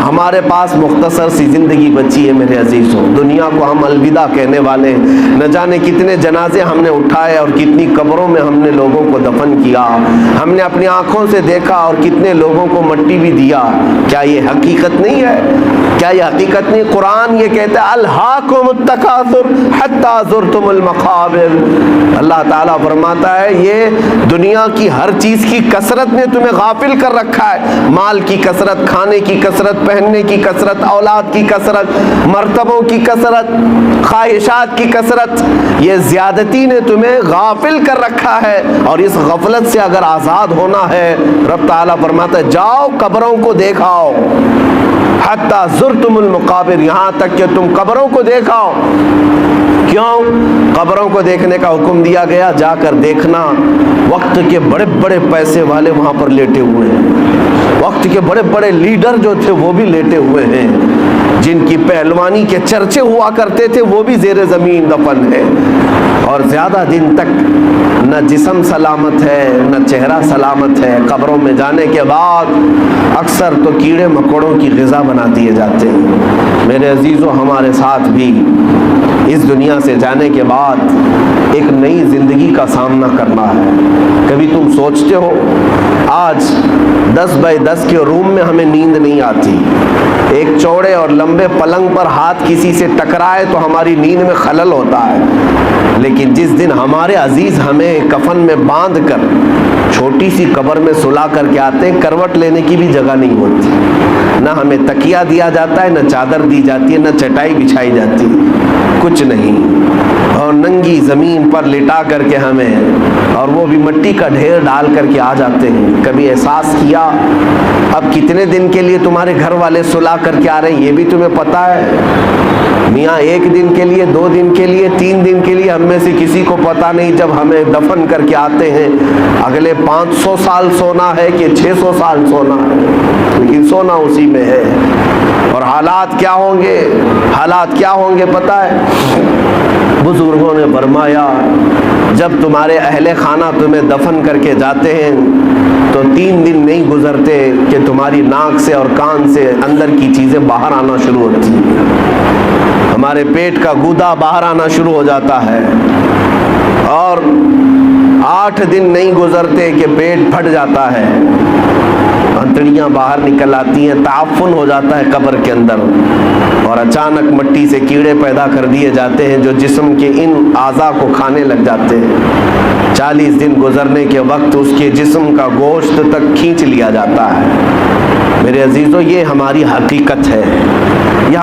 ہمارے پاس مختصر سی زندگی بچی ہے میرے عزیزوں، دنیا کو ہم الوداع کہنے والے، نہ جانے کتنے جنازے ہم نے اٹھائے اور کتنی قبروں میں ہم نے لوگوں کو دفن کیا، ہم نے اپنی آنکھوں سے دیکھا اور کتنے لوگوں کو مٹی بھی دیا۔ کیا یہ حقیقت نہیں ہے؟ کیا یہ حقیقت نہیں؟ قرآن یہ کہتا ہے الہاکم التکاثر حتی زرتم المقابر۔ اللہ تعالیٰ فرماتا ہے یہ دنیا کی ہر چیز کی کثرت نے تمہیں غافل کر رکھا ہے، مال کی کثرت، کھانے کی کثرت، پہننے کی کثرت، اولاد کی کثرت، مرتبوں کی کثرت، خواہشات کی کثرت، یہ زیادتی نے تمہیں غافل کر رکھا ہے۔ اور اس غفلت سے اگر آزاد ہونا ہے، رب تعالیٰ فرماتا ہے جاؤ قبروں کو دیکھاؤ، حتی زرتم المقابر، یہاں تک کہ تم قبروں کو دیکھاؤ۔ کیوں قبروں کو دیکھنے کا حکم دیا گیا؟ جا کر دیکھنا وقت کے بڑے بڑے پیسے والے وہاں پر لیٹے ہوئے ہیں، وقت کے بڑے بڑے لیڈر جو تھے وہ بھی لیٹے ہوئے ہیں، جن کی پہلوانی کے چرچے ہوا کرتے تھے وہ بھی زیر زمین دفن ہے، اور زیادہ دن تک نہ جسم سلامت ہے نہ چہرہ سلامت ہے۔ قبروں میں جانے کے بعد اکثر تو کیڑے مکوڑوں کی غذا بنا دیے جاتے ہیں۔ میرے عزیزوں ہمارے ساتھ بھی اس دنیا سے جانے کے بعد ایک نئی زندگی کا سامنا کرنا ہے۔ کبھی تم سوچتے ہو آج 10 بائی 10 کے روم میں ہمیں نیند نہیں آتی، ایک چوڑے اور لمبے پلنگ پر ہاتھ کسی سے ٹکرائے تو ہماری نیند میں خلل ہوتا ہے، لیکن جس دن ہمارے عزیز ہمیں کفن میں باندھ کر چھوٹی سی قبر میں سلا کر کے آتے ہیں، کروٹ لینے کی بھی جگہ نہیں ہوتی، نہ ہمیں تکیہ دیا جاتا ہے، نہ چادر دی جاتی ہے، نہ چٹائی بچھائی جاتی، کچھ نہیں، اور ننگی زمین پر لٹا کر کے ہمیں، اور وہ بھی مٹی کا ڈھیر ڈال کر کے آ جاتے ہیں۔ کبھی احساس کیا اب کتنے دن کے لیے تمہارے گھر والے سلا کر کے آ رہے ہیں یہ بھی تمہیں پتہ ہے؟ میاں 1 دن کے لیے، 2 دن کے لیے، 3 دن کے لیے ہم میں سے کسی کو پتہ نہیں جب ہمیں دفن کر کے آتے ہیں اگلے 500 سال سونا ہے کہ 600 سال سونا ہے، لیکن سونا اسی میں ہے۔ اور حالات کیا ہوں گے، حالات کیا ہوں گے پتہ ہے؟ بزرگوں نے فرمایا جب تمہارے اہل خانہ تمہیں دفن کر کے جاتے ہیں تو 3 دن نہیں گزرتے کہ تمہاری ناک سے اور کان سے اندر کی چیزیں باہر آنا شروع ہوتی ہیں، ہمارے پیٹ کا گودا باہر آنا شروع ہو جاتا ہے، اور 8 دن نہیں گزرتے کہ پیٹ پھٹ جاتا ہے، انتڑیاں باہر نکل آتی ہیں، تعفن ہو جاتا ہے قبر کے اندر، اور اچانک مٹی سے کیڑے پیدا کر دیے جاتے ہیں جو جسم کے ان اعضاء کو کھانے لگ جاتے ہیں۔ 40 دن گزرنے کے وقت اس کے جسم کا گوشت تک کھینچ لیا جاتا ہے۔ میرے عزیزوں یہ ہماری حقیقت ہے، یہ